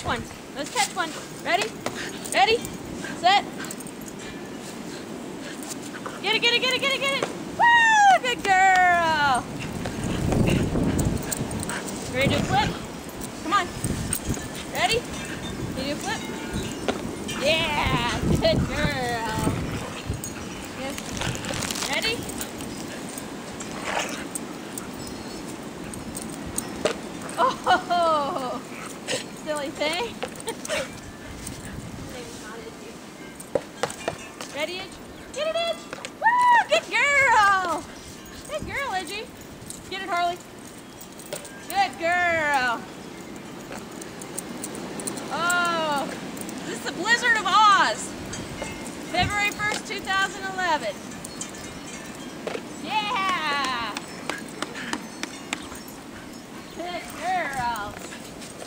one. Let's catch one. Ready? Ready? Set. Get it, get it, get it, get it, get it. Woo! Good girl. Ready to flip? Come on. Ready? Can you flip? Yeah! Good girl. Yes. Ready? Oh! Silly thing. Ready, Edge? Get it, Edge! Woo! Good girl! Good girl, Edgy. Get it, Harley. Good girl. Oh, this is the Blizzard of Oz. February 1st, 2011.